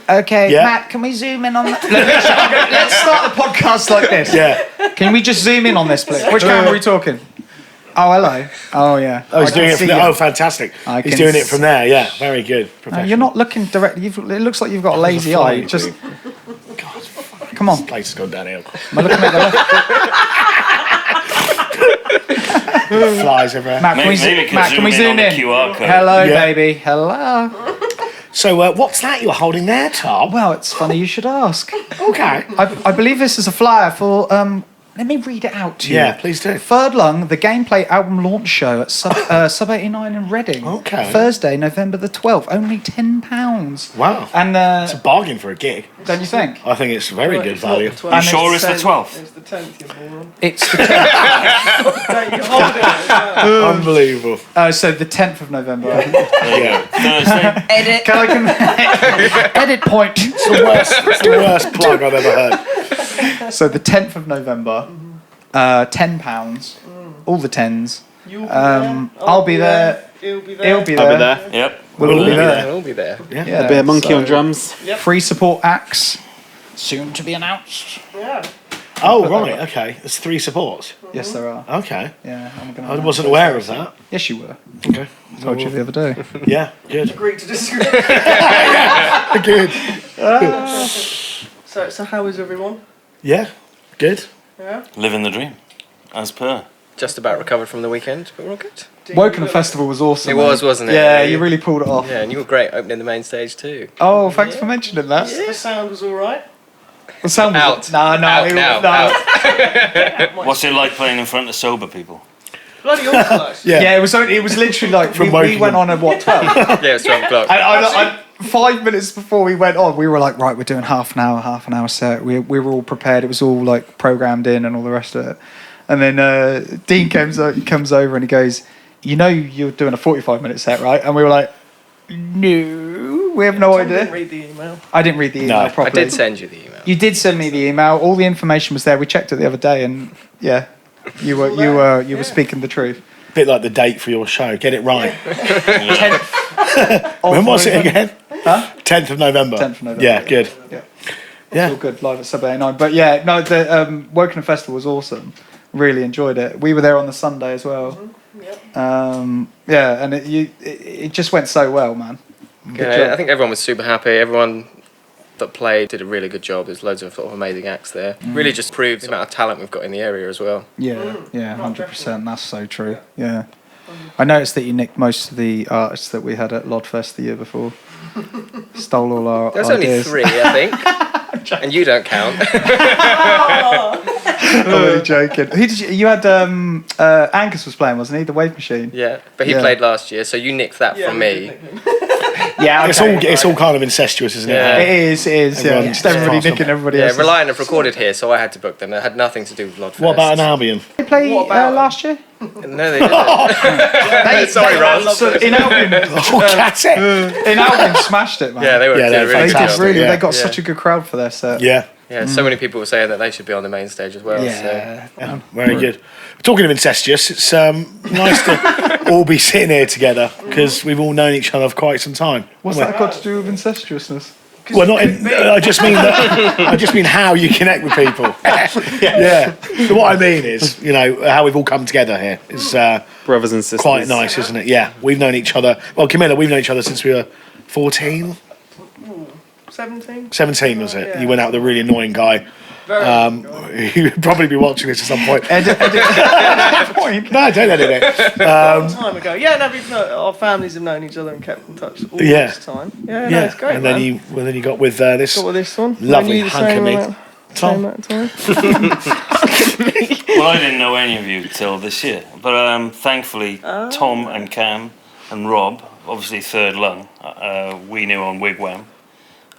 Okay, Yeah. Matt, can we zoom in on that? Let's start the podcast like this. Yeah. Can we just zoom in on this, please? Which camera are we talking? Oh, hello. Oh, yeah. Oh, he's doing it from there. Oh, fantastic. He's doing it from there. Yeah, very good. You're not looking directly. It looks like you've got a lazy eye. Just God, come on. This place has gone downhill. Am I looking at the left? Flies everywhere. Matt, can we zoom in? QR code. Hello, baby. Hello. So, what's that you're holding there, Tom? Well, it's funny you should ask. Okay. I believe this is a flyer for. Let me read it out to you. Yeah, please do. Third Lung, the gameplay album launch show at Sub 89 in Reading. Okay. Thursday, November the 12th. Only £10. Wow. And it's a bargain for a gig. Don't you think? I think it's very good value. You sure it's the 12th? It's the 10th you're born. It's the 10th. You hold it as well. Unbelievable. So the 10th of November. Yeah. Thursday. Edit. Edit point. It's the worst plug I've ever heard. So the 10th of November, £10, all the tens. I'll be there. He'll be there. I'll be there. Yep. We'll all be there. We'll be there. Yeah. There'll be a monkey on drums. Yep. Free support acts, soon to be announced. Yeah. Oh, right, okay. There's 3 supports. Yes, there are. Okay. Yeah, I wasn't aware of that. Yes, you were. Okay. I told you the other day. Yeah, good. Agree to disagree. Good. So how is everyone? Yeah, good. Yeah. Living the dream, as per. Just about recovered from the weekend, but we're all good. Wokingham Festival was awesome. It was, wasn't it? Yeah, you really pulled it off. Yeah, and you were great opening the main stage too. Oh, thanks for mentioning that. The sound was all right. The sound was Out. No, Out now, out. What's it like playing in front of sober people? Bloody awful, actually. Yeah, it was literally like we went on at what 12? Yeah, it's 12 o'clock. I 5 minutes before we went on, we were like, right, we're doing half an hour set. We were all prepared. It was all like programmed in and all the rest of it. And then Dean comes over and he goes, you know you're doing a 45-minute set, right? And we were like, no, we have no Tom idea. didn't read the email. I didn't read the email properly. I did send you the email. You did send me the email. All the information was there. We checked it the other day, and yeah, you were speaking the truth. Bit like the date for your show. Get it right. 10th. When was it again? Huh? 10th of November. 10th of November. Yeah, good. Yeah. Yeah. It's all good live at Sub 89. But yeah, no, the Wokingham Festival was awesome. Really enjoyed it. We were there on the Sunday as well. Mm-hmm. Yep. Yeah, and it just went so well, man. Good Yeah, job. I think everyone was super happy. Everyone that played did a really good job. There's loads of sort of amazing acts there. Really just proved the amount of talent we've got in the area as well. Yeah, 100%. That's so true. Yeah. I noticed that you nicked most of the artists that we had at Loddfest the year before. Stole all our There's ideas. only 3, I think. And you don't count. I'm really joking. Who did you had Angus was playing, wasn't he? The Wave Machine. Yeah, but he Yeah. played last year, so you nicked that from me. Yeah, It's all kind of incestuous, isn't Yeah. it? It is. Everyone Yeah, just everybody just nicking everybody Yeah, else. Reliant have recorded here, so I had to book them. It had nothing to do with Loddfest. What about an Albion? Did they play What about last year? No, they didn't. Sorry, Ross. So in Albion, Oh, that's it. in Albion smashed it, man. Yeah, they were Yeah, did they're a really They good fantastic. job. did really. Yeah. They got Yeah. such a good crowd for their set. Yeah. Yeah, so many people were saying that they should be on the main stage as well. Yeah. Yeah, very good. Talking of incestuous, it's nice to all be sitting here together because we've all known each other for quite some time. What's that got to do with incestuousness? Well, not in, I just mean that. I just mean how you connect with people. Yeah. So what I mean is, how we've all come together here is Brothers and sisters. quite nice, isn't it? Yeah, we've known each other. Well, Camilla, we've known each other since we were 14, 17? 17, was it? Yeah. You went out with a really annoying guy. You'd probably be watching this at some point. Edit point. No, don't edit it. Long time ago. Yeah, no, our families have known each other and kept in touch all Yeah. this time. Yeah, no, it's great, and man. then you got with this Got with this one. lovely Maybe the hunk of same meat. amount- Tom. same amount of time. Well, I didn't know any of you till this year, but thankfully Tom and Cam and Rob, obviously Third Lung, we knew on Wigwam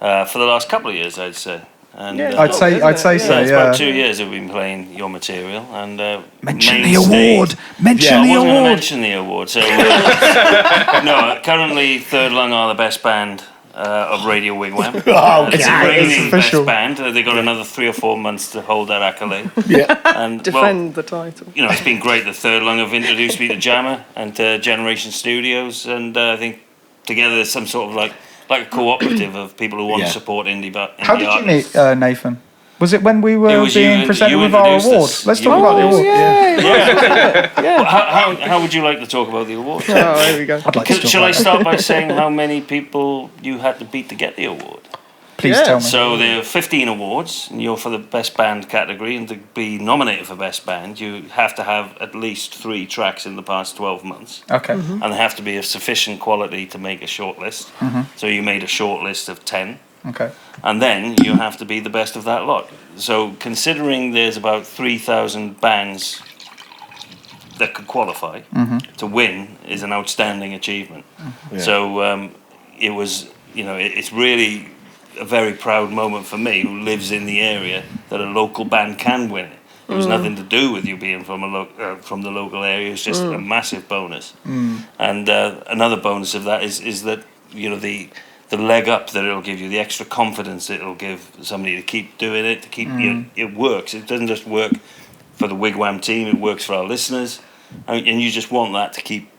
for the last couple of years, I'd say. And Yeah, I'd say so. it's Yeah. about 2 years that we've been playing your material and Mention main the stage- award. Mention Yeah, I the wasn't going to award. mention the award. So no, currently Third Lung are the best band of Radio Wigwam. Oh, It's okay. a reigning best official. band. They got another 3 or 4 months to hold that accolade. Yeah. And Defend the title. it's been great. The Third Lung have introduced me to Jamma and to Generation Studios, and I think together there's some sort of like like a cooperative of people who want to support indie How did you artists. meet Nathan? Was it when we were It was being you presented with our introduced award? us. Let's You talk about the award. Well, how would you like to talk about the award? Oh, here we go. I'd like to talk Shall I about it. start by saying how many people you had to beat to get the award? Please Yeah. tell me. So there are 15 awards, and you're for the best band category, and to be nominated for best band, you have to have at least 3 tracks in the past 12 months, Okay. and they have to be of sufficient quality to make a shortlist. So you made a shortlist of 10, Okay. and then you have to be the best of that lot. So considering there's about 3,000 bands that could qualify, to win is an outstanding achievement. So it was, it's really a very proud moment for me, who lives in the area, that a local band can win it. It was nothing to do with you being from from the local area. It's just a massive bonus. And another bonus of that is that the leg up that it'll give you, the extra confidence it'll give somebody to keep doing it, to keep it works. It doesn't just work for the Wigwam team; it works for our listeners, and you just want that to keep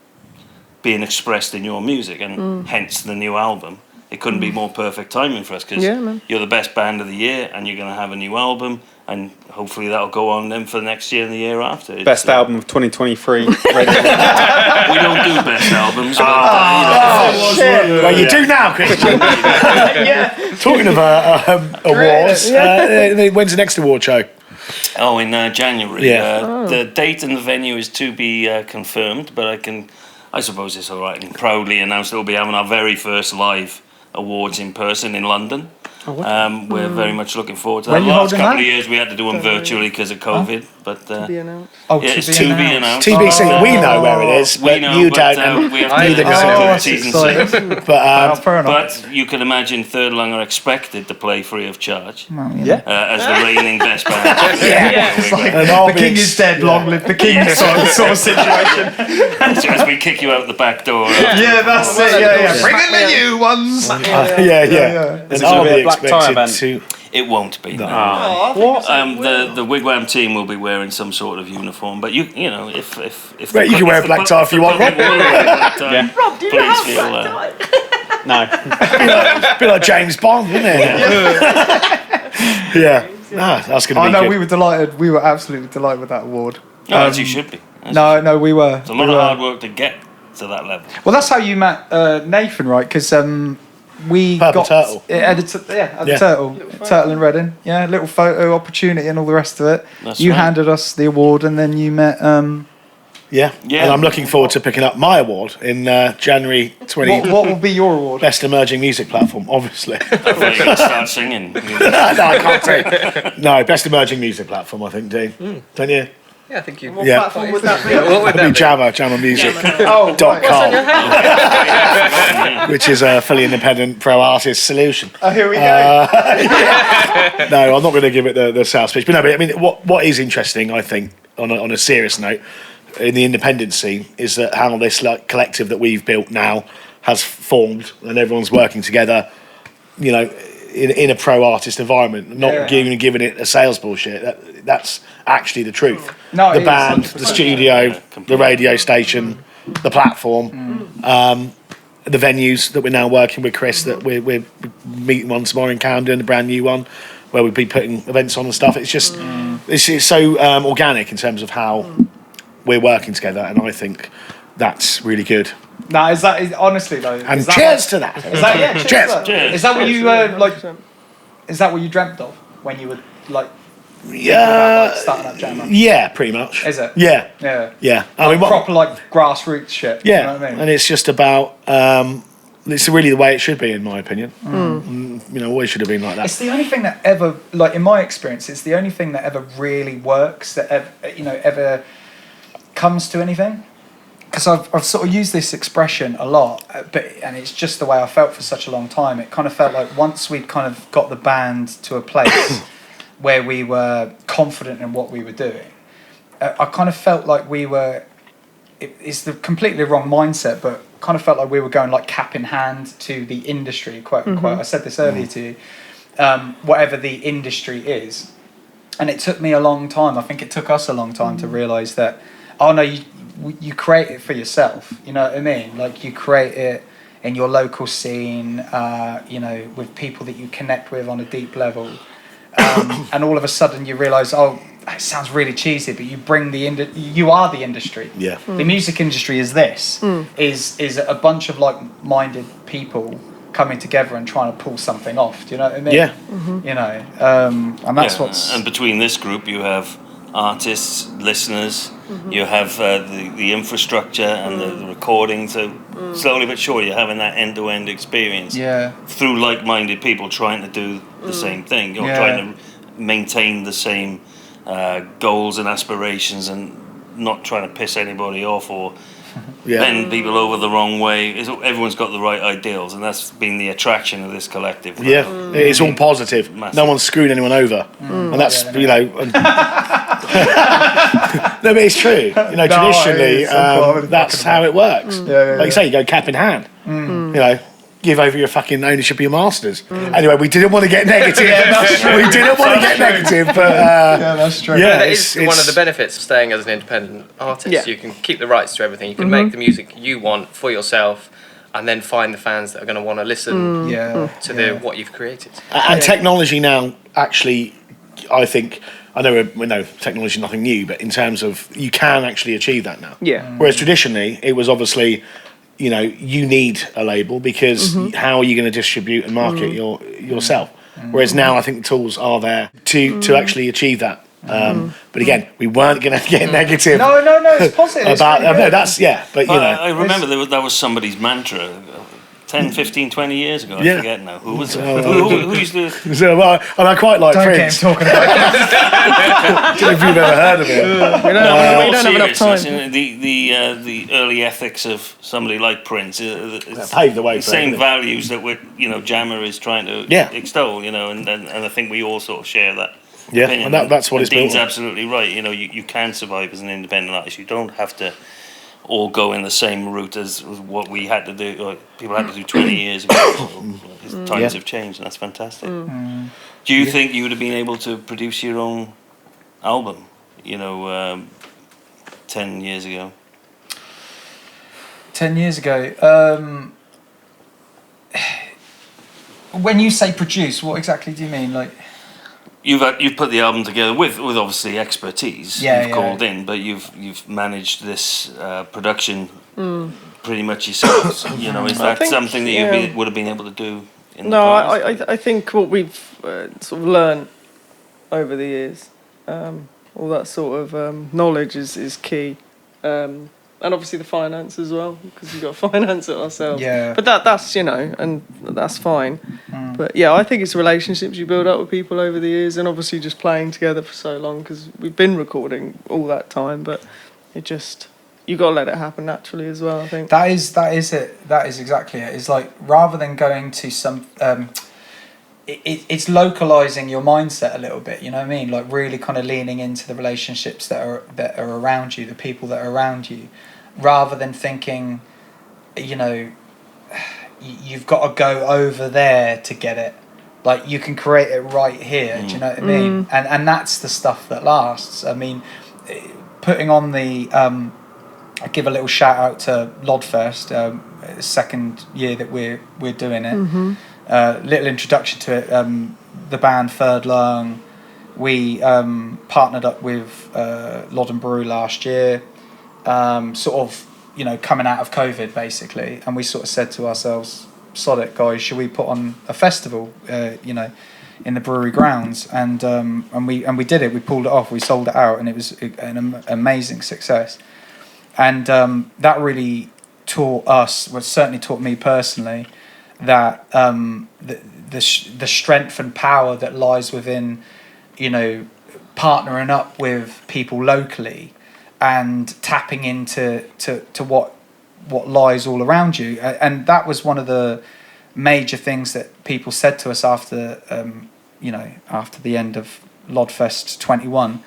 being expressed in your music, and hence the new album. It couldn't be more perfect timing for us, because you're the best band of the year, and you're going to have a new album, and hopefully that'll go on then for the next year and the year after. Best album of 2023. We don't do best albums. Well, you do now, Christian. Talking about awards, when's the next award show? In January. Yeah. The date and the venue is to be confirmed, but I suppose it's all right and proudly announce that we'll be having our very first live awards in person in London. We're very much looking forward to that. When The you last holding couple that? of years we had to do them virtually because of COVID, but Be announced. it's to be announced. TBC, we know where it is, but you don't. And we have to neither does do anyone. T's and exciting. C's. But Fair enough. But you can imagine Third Lung are expected to play free of charge Yeah. as the reigning best band. and I'll The be king is dead, long live the king sort of situation. As we kick you out the back door. Yeah, that's it. Yeah. Bring in the new ones. yeah. Is And it gonna I'll be be a black tie expected event? to. It won't be. No. The Wigwam team will be wearing some sort of uniform, but if Right, you can wear a black tie if you want, Rob. Yeah. Rob, do you Please have feel, black tie? No. Be like James Bond, wouldn't it? Yeah. No, that's going to I be know good. we were delighted. We were absolutely delighted with that award. As you should be. No, we were. It's a lot of hard work to get to that level. Well, that's how you met Nathan, right? Because we Purple got Turtle. at the Yeah. Turtle in Reading. Yeah, little photo opportunity and all the rest of it. That's You right. handed us the award, and then you met. Yeah. Yeah. And I'm looking forward to picking up my award in January 20. What will be your award? Best emerging music platform, obviously. I thought you were going to start singing. No, I can't say. No, best emerging music platform, I think, Dean. Don't you? Yeah, I think you. What Yeah. platform would that be? What would It'd be that be? Jamma Music. Oh, .com, which is a fully independent pro artist solution. Oh, here we go. No, I'm not going to give it the sales pitch. But no, but I mean, what is interesting, I think, on a serious note, in the independent scene, is that how this collective that we've built now has formed, and everyone's working together, in a pro artist environment, not giving it a sales bullshit. That's actually the truth. No, The it band, is. the studio, the radio station, the platform, the venues that we're now working with Chris, that we're meeting one tomorrow in Camden, a brand new one, where we'll be putting events on and stuff. It's just, it's so organic in terms of how we're working together, and I think that's really good. No, honestly though? And is that cheers to that. Is that cheers? Cheers. to that. Cheers. Is that what you Is that what you dreamt of when you were Yeah, starting up Jamma? yeah, pretty much. Is it? Yeah, Yeah. yeah. I mean, Proper grassroots shit. yeah, You know what I mean? and it's just about. It's really the way it should be, in my opinion. Always should have been like that. It's the only thing that ever, in my experience, it's the only thing that ever really works, that ever comes to anything. Because I've sort of used this expression a lot, and it's just the way I felt for such a long time. It kind of felt like once we'd kind of got the band to a place where we were confident in what we were doing, I kind of felt like we were. It's the completely wrong mindset, but kind of felt like we were going like cap in hand to the industry. Quote unquote. I said this earlier to you. Whatever the industry is, and it took me a long time. I think it took us a long time to realise that. Oh no, you create it for yourself. You know what I mean? Like you create it in your local scene, with people that you connect with on a deep level. And all of a sudden you realise, it sounds really cheesy, but you bring you are the industry. Yeah. The music industry is this, is a bunch of like-minded people coming together and trying to pull something off. Do you know what I mean? Yeah. And that's what's... And between this group, you have artists, listeners, you have the infrastructure and the recording. So slowly but surely, you're having that end-to-end experience through like-minded people trying to do the same thing. You're trying to maintain the same goals and aspirations and not trying to piss anybody off or bend people over the wrong way. Everyone's got the right ideals, and that's been the attraction of this collective. It's all positive. Massive. No one's screwing anyone over, and that's no, but it's true. Traditionally, that's how it works. Like you say, you go cap in hand. Give over your fucking ownership of your masters. Anyway, we didn't want to get negative. We didn't want to get negative, but that's true. That is one of the benefits of staying as an independent artist. Yeah. You can keep the rights to everything. You can make the music you want for yourself, and then find the fans that are going to want to listen to what you've created. And technology now, actually, I think, I know we know technology is nothing new, but in terms of, you can actually achieve that now. Yeah. Whereas traditionally, it was obviously, you need a label because how are you going to distribute and market yourself? Whereas now, I think the tools are there to actually achieve that. But again, we weren't going to get negative. No, it's positive. About no, that's but I remember that was somebody's mantra 10, 15, 20 years ago. I forget now. Who was it? Who used to... So, and I quite like Don't Prince. get him talking about I don't know if you've ever heard of it. We don't have enough time. The early ethics of somebody like Prince Paved the way the for same everything. values that Jamma is trying to extol, and I think we all sort of share that opinion. And that's what it's built Dean's on. absolutely right. You can survive as an independent artist. You don't have to all go in the same route as what we had to do, or people had to do 20 years ago. Times have changed, and that's fantastic. Do you think you would have been able to produce your own album, 10 years ago? 10 years ago, when you say produce, what exactly do you mean? Like, you've put the album together with obviously expertise. You've called in, but you've managed this production pretty much yourselves. Is that something that you would have been able to do in the past? I think what we've sort of learned over the years, all that sort of knowledge is key. And obviously the finance as well, because we've got to finance it ourselves. Yeah. But that's and that's fine. But I think it's relationships you build up with people over the years, and obviously just playing together for so long, because we've been recording all that time. But you got to let it happen naturally as well, I think. that is it. That is exactly it. It's like, rather than going to some, it's localizing your mindset a little bit. You know what I mean? Like really kind of leaning into the relationships that are around you, the people that are around you, rather than thinking, you've got to go over there to get it. Like, you can create it right here. Do you know what I mean? And that's the stuff that lasts. I mean, putting on the I give a little shout out to Loddfest, second year that we're doing it. Little introduction to it. The band Third Lung, we partnered up with Lod and Brew last year, sort of, coming out of COVID basically, and we sort of said to ourselves, sod it guys, should we put on a festival in the brewery grounds? And we did it. We pulled it off, we sold it out, and it was an amazing success. And that really taught us, well, certainly taught me personally, that the strength and power that lies within, partnering up with people locally and tapping into what lies all around you. And that was one of the major things that people said to us after the end of Loddfest 21.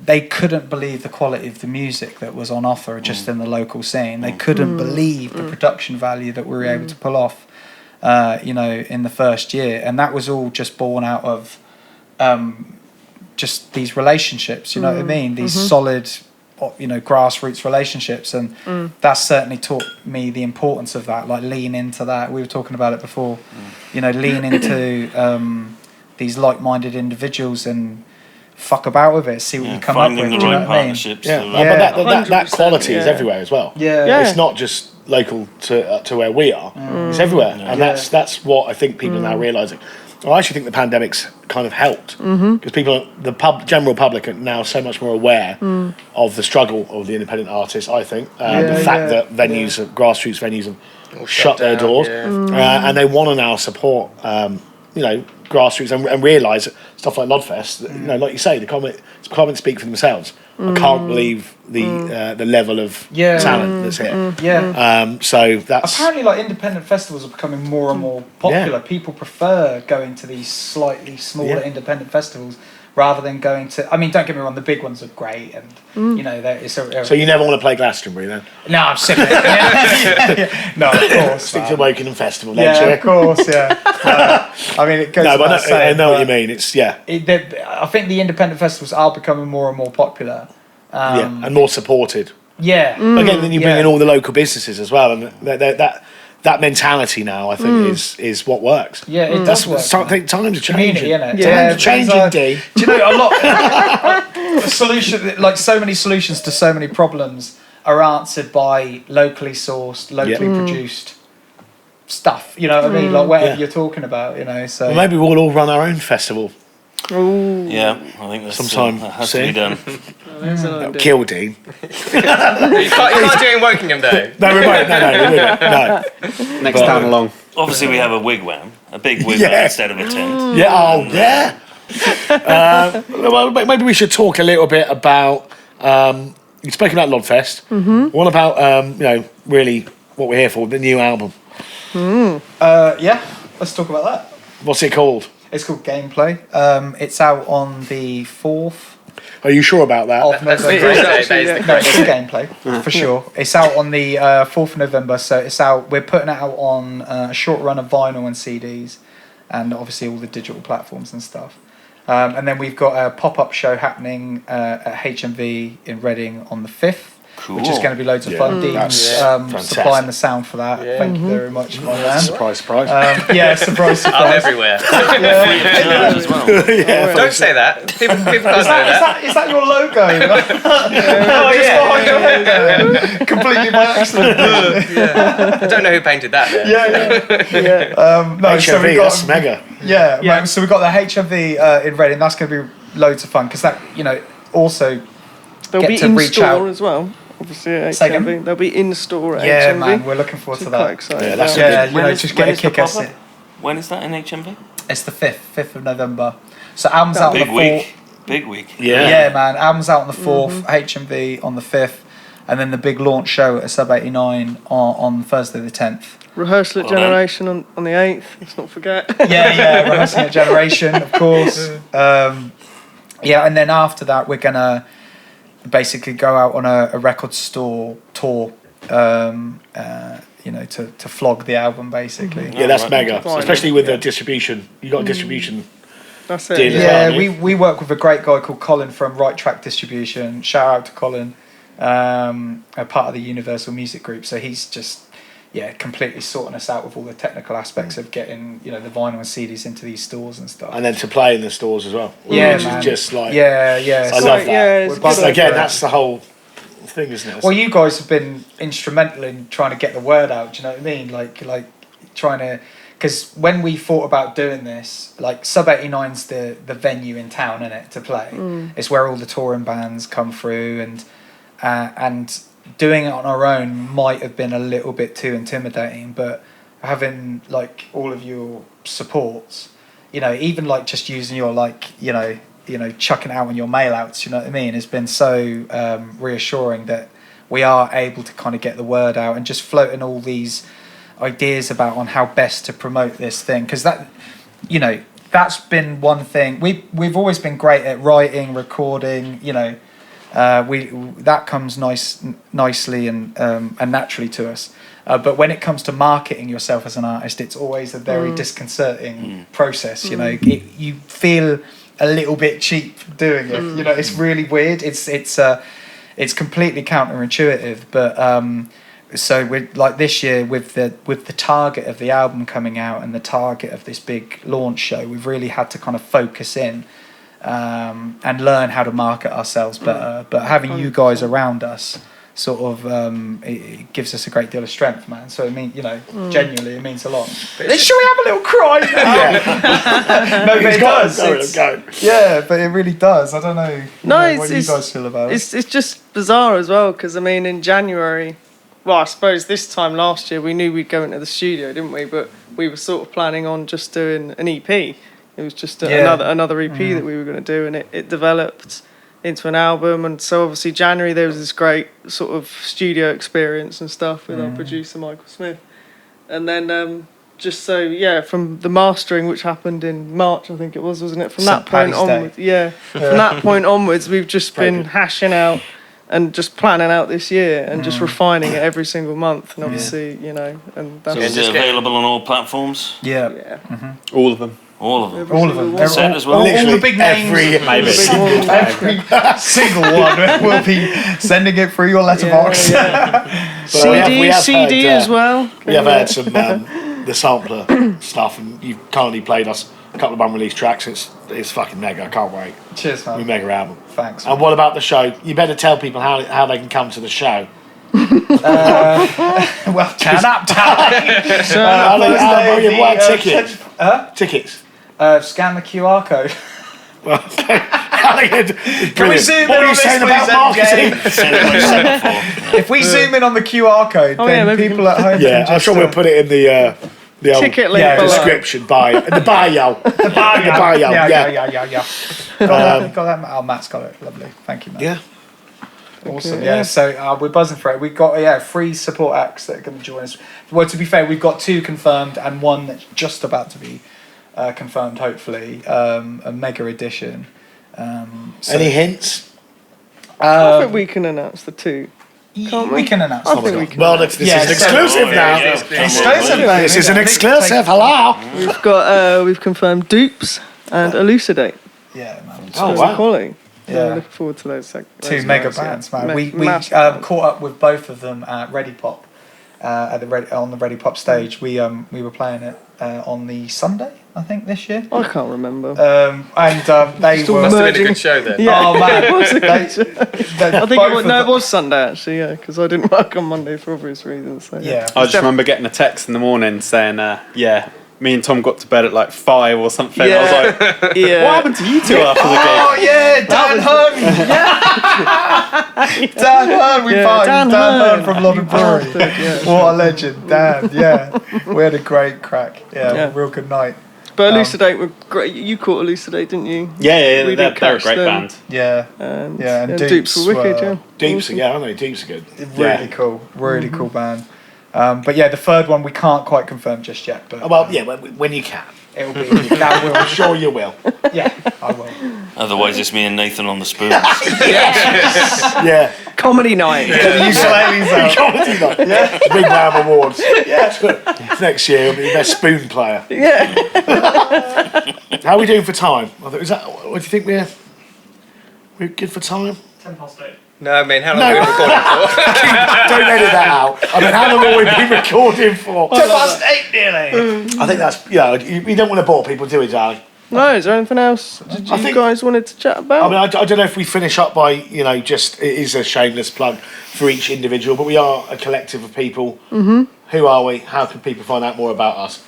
They couldn't believe the quality of the music that was on offer just in the local scene. They couldn't believe the production value that we were able to pull off, in the first year. And that was all just born out of just these relationships, you know what I mean? These solid, grassroots relationships, and that's certainly taught me the importance of that. Like lean into that. We were talking about it before. Lean into these like-minded individuals and fuck about with it. See what you come up with. Finding the Do you know right what I mean? partnerships. But that quality is 100%, everywhere as well. Yeah. It's not just local to where we are. It's everywhere, and that's what I think people are now realising. I actually think the pandemic's kind of helped because general public are now so much more aware of the struggle of the independent artists. I think the fact that venues, grassroots venues, have shut their doors, and they want to now support, grassroots and realise that stuff like Loddfest. Like you say, the comments speak for themselves. I can't believe the level of talent that's here. So that's apparently like independent festivals are becoming more and more popular. People prefer going to these slightly smaller independent festivals rather than going to. I mean, don't get me wrong, the big ones are great, and so you never want to play Glastonbury then? No, I'm sick of it. No, of course. Stick to the Wokingham Festival, don't Yeah, you? of course, yeah. I mean, it goes. No, but without saying, I know what you mean. It's I think the independent festivals are becoming more and more popular. And more supported. Yeah. Again, then you bring in all the local businesses as well, and that mentality now, I think, is what works. Yeah, it does work. I think times are Community, changing. innit? Times are changing, D. Do you know a lot? So many solutions to so many problems are answered by locally sourced, locally produced stuff. You know what I mean? Like whatever you're talking about. So Well, maybe we'll all run our own festival Yeah, I think that's sometime that has soon. to be done. That'll kill Dean. You can't do it in Wokingham though. No, we won't. No. Next time along. Obviously, we have a wigwam, a big wigwam instead of a tent. Yeah. Well, maybe we should talk a little bit about. You spoke about Loddfest. What about really what we're here for? The new album. Let's talk about that. What's it called? It's called Gameplay. It's out on the 4th Are you sure about that? of That's November. the No, it's a gameplay for sure. It's out on the 4th of November, so it's out. We're putting it out on a short run of vinyl and CDs, and obviously all the digital platforms and stuff. And then we've got a pop-up show happening at HMV in Reading on the 5th. Which is going to be loads of fun. Dean's supplying the sound for that. Thank you very much, my man. Surprise. Surprise. I'm everywhere. As well. Don't say that. People can't know that. Is that your logo? Completely by accident. I don't know who painted that there. HMV, that's mega. So we've got the HMV in Reading. That's going to be loads of fun because that also They'll get be to in reach store out. as well. Obviously at Say again? HMV. They'll be in store at Yeah, HMV. man, we're looking forward to Quite that. excited. Yeah, that's about it. Just get a kick us in. When is that in HMV? It's the 5th of November. So album's out on the Big 4th. week. Big week. Yeah, man. Album's out on the 4th, HMV on the 5th, and then the big launch show at Sub 89 on Thursday the 10th. Rehearsal at Well done. Generation on the 8th. Let's not forget. Rehearsing at Generation, of course. And then after that, we're gonna basically go out on a record store tour. To flog the album, basically. Yeah, that's mega. Fine. Especially with the distribution. You got a distribution. That's it. Deal as Yeah, well, we work with a great guy called Colin from Right Track Distribution. Shout out to Colin, a part of the Universal Music Group. So he's just completely sorting us out with all the technical aspects of getting the vinyl and CDs into these stores and stuff. And then to play in the stores as well. Yeah, Which man. is just like I love that. Yeah, it's But good. Again, that's the whole thing, isn't it? Well, you guys have been instrumental in trying to get the word out. Do you know what I mean? Like trying to, because when we thought about doing this, like Sub 89's the venue in town, innit, to play. It's where all the touring bands come through, and doing it on our own might have been a little bit too intimidating. But having like all of your supports, even like just using your chucking it out on your mail outs, you know what I mean, has been so reassuring that we are able to kind of get the word out and just floating all these ideas about on how best to promote this thing, because that that's been one thing we've always been great at, writing, recording, that comes nicely and naturally to us, but when it comes to marketing yourself as an artist, it's always a very disconcerting process. You feel a little bit cheap doing it. It's really weird. It's it's completely counterintuitive, but so we're like this year with the target of the album coming out and the target of this big launch show, we've really had to kind of focus in and learn how to market ourselves better. But having you guys around us sort of it gives us a great deal of strength, man. So I mean, genuinely it means a lot. Should we have a little cry now? No, but it does. Yeah, but it really does. I don't know. What you guys feel about it. It's just bizarre as well, because I mean in January, well, I suppose this time last year we knew we'd go into the studio, didn't we? But we were sort of planning on just doing an EP. It was just another EP that we were going to do, and it developed into an album. And so obviously January there was this great sort of studio experience and stuff with our producer Michael Smith, and then from the mastering, which happened in March, I think it was, wasn't it? From that point onwards, from that point onwards, we've just been hashing out and just planning out this year and just refining it every single month. And obviously, and that's... So is it available on all platforms? Yeah. All of them. All of them. All of them. Set as well. All the big names. Every single one. We'll be sending it through your letterbox. CD as well. We have had some the sampler stuff, and you've kindly played us a couple of unreleased tracks. It's fucking mega. I can't wait. Cheers, man. We mega album. Thanks. And what about the show? You better tell people how they can come to the show. Well, turn up time. Tickets. Tickets. Scan the QR code. Can we zoom in on this, please, marketing? If we zoom in on the QR code, then people at home. Yeah, I'm sure we'll put it in the old ticket link description. The bio. The bio. Yeah. Got that. Oh, Matt's got it. Lovely. Thank you, Matt. Yeah. Awesome. Okay, yeah. So we're buzzing for it. We've got 3 support acts that are going to join us. Well, to be fair, we've got 2 confirmed and 1 that's just about to be confirmed. Hopefully, a mega edition. Any hints? I think we can announce the 2. Can't we? We can announce. I think we can. Well, this is an exclusive now. This is an exclusive. Hello. We've confirmed Dupes and Elucidate. Yeah, man. Oh wow. Quality. Yeah, looking forward to those. 2 mega bands, man. We caught up with both of them at Ready Pop, on the Ready Pop stage. We were playing it on the Sunday, I think, this year. I can't remember. They must have been a good show then. Yeah. Oh man, it was a good show. I think it was Sunday actually. Yeah, because I didn't work on Monday for obvious reasons. So, yeah. I just remember getting a text in the morning saying, me and Tom got to bed at like 5 or something. Yeah. I was like, what happened to you 2 after the game? Oh yeah, Dan Hearn. Dan Hearn, we found Dan Hearn from London Brewery. What a legend, Dan. Yeah, we had a great crack. Yeah, real good night. But Elucidate were great. You caught Elucidate, didn't you? Yeah, We they're did a catch great them. band. Yeah, and Dupes were wicked. Yeah, Dupes, I know Dupes are good. Really cool, really cool band. But yeah, the 3rd one we can't quite confirm just yet. But when you can. It'll be. I'm sure you will. Yeah, I will. Otherwise, it's me and Nathan on the spoons. Yeah. comedy night. You slightly Comedy night. Yeah. Wigwam Awards. Yeah. Next year, he'll be the best spoon player. Yeah. How are we doing for time? What do you think we're good for time? 8:10. No, I mean, how long have we been recording for? Don't edit that out. I mean, how long have we been recording for? 8:10 nearly. I think that's, you don't want to bore people, do we, Charlie? No, is there anything else you guys wanted to chat about? I mean, I don't know if we finish up by, just, it is a shameless plug for each individual, but we are a collective of people. Mm-hmm. Who are we? How can people find out more about us?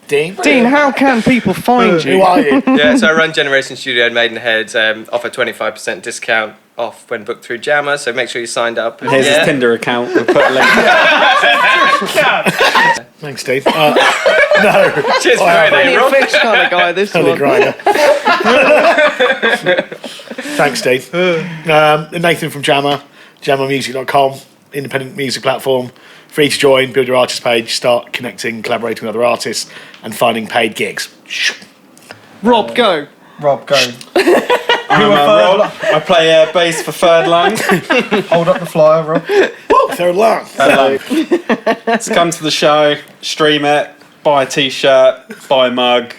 Dean, how can people find you? Who are you? Yeah, so I run Generation Studio in Maidenhead, offer 25% discount off when booked through Jamma, so make sure you signed up. Here's his Tinder account, we'll put a link. Thanks, Steve. No. Cheers for Funny fish kind of guy, this one. Thanks, Steve. Nathan from Jamma, jammamusic.com, independent music platform. Free to join, build your artist page, start connecting, collaborating with other artists, and finding paid gigs. Rob, go. Rob, go. I'm Rob. I play bass for Third Lung. Hold up the flyer, Rob. Woo, Third Lung. Let's come to the show, stream it, buy a t-shirt, buy a mug,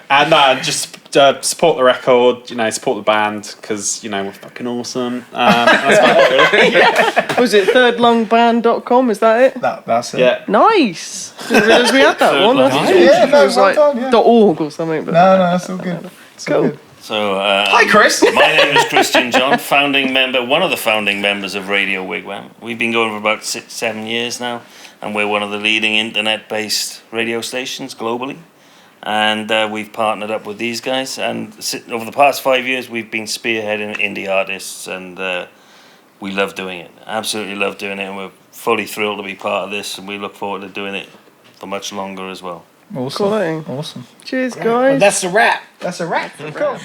and just support the record, support the band, because, we're fucking awesome. That's about it, really. Was it thirdlungband.com? Is that it? That's it. Yeah. Nice. Didn't realise we had that one. That's Yeah, no, it was well like done, yeah. .org or something. But No, that's all good. It's all Cool. good. So, Hi, Chris. my name is Christian John, one of the founding members of Radio Wigwam. We've been going for about 6-7 years now, and we're one of the leading internet-based radio stations globally. And we've partnered up with these guys, and over the past 5 years, we've been spearheading indie artists, and we love doing it. Absolutely love doing it, and we're fully thrilled to be part of this, and we look forward to doing it for much longer as well. Awesome. Quality. Awesome. Cheers, Well, guys. that's a wrap. That's a wrap. Cool.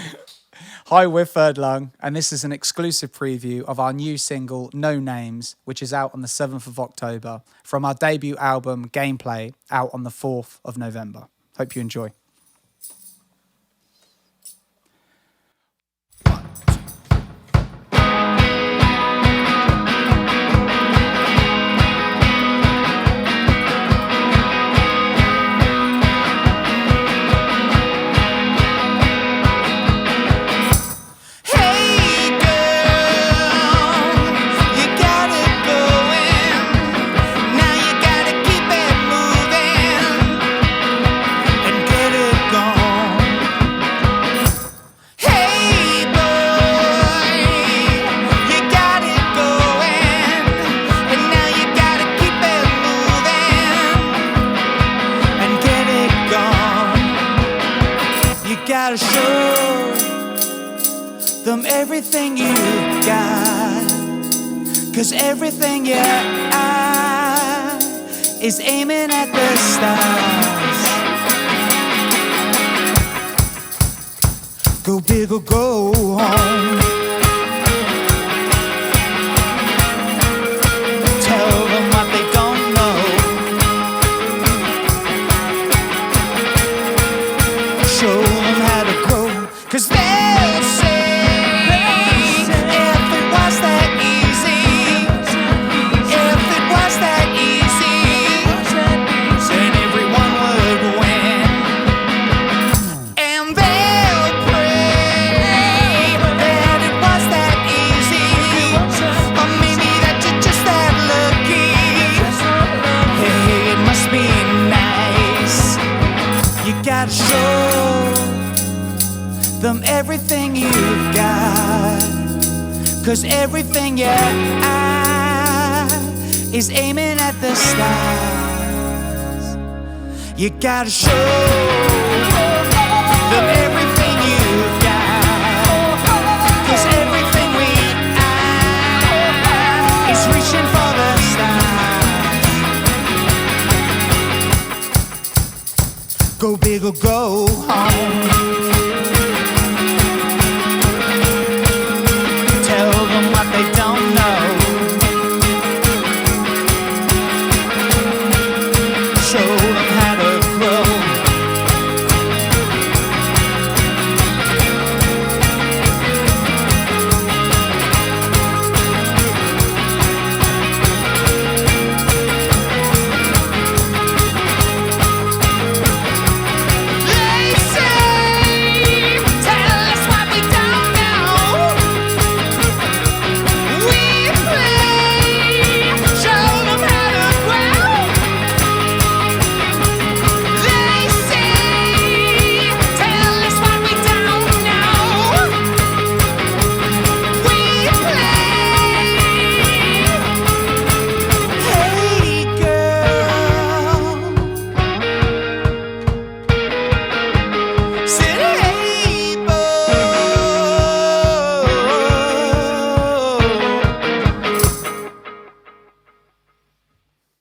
Hi, we're Third Lung, and this is an exclusive preview of our new single, No Names, which is out on the 7th of October, from our debut album, Gameplay, out on the 4th of November. Hope you enjoy. Gotta show them everything you got, 'cause everything you are is aiming at the stars. Go big or go home. Tell them what they don't know. Show them how to grow, 'cause they'll say if it was that easy, if it was that easy, then everyone would win. And they'll pray that it was that easy, or maybe that you're just that lucky. Hey, it must be nice. You gotta show them everything you've got, 'cause everything you are is aiming at the stars. You gotta show them everything you've got, 'cause everything we are is reaching for the stars. Go big or go home. They don't know. Show them how to grow. They say, tell us what we don't know.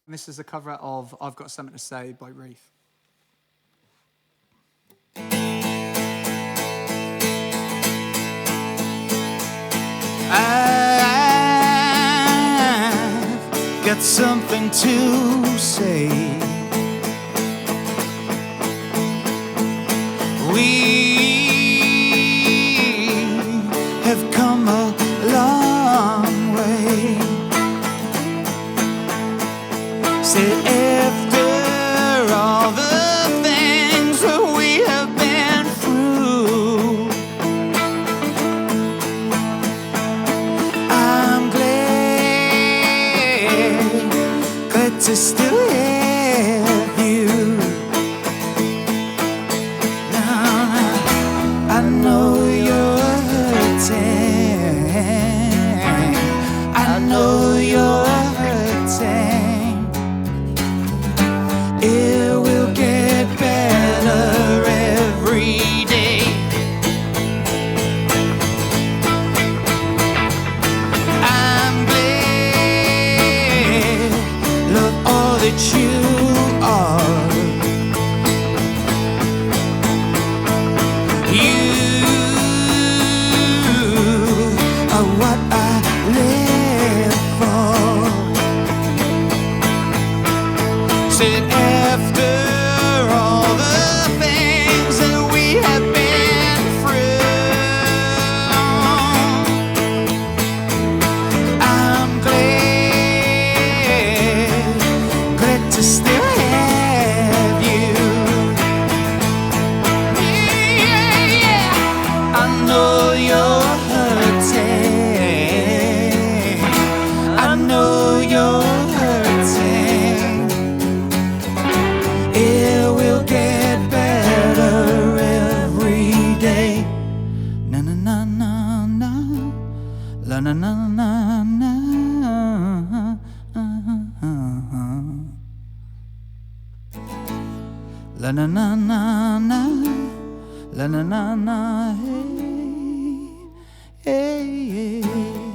This is a cover of I've Got Something to Say by Reef. I've got something to say. We have come a long way. Said na na, la na na na, hey, hey, hey.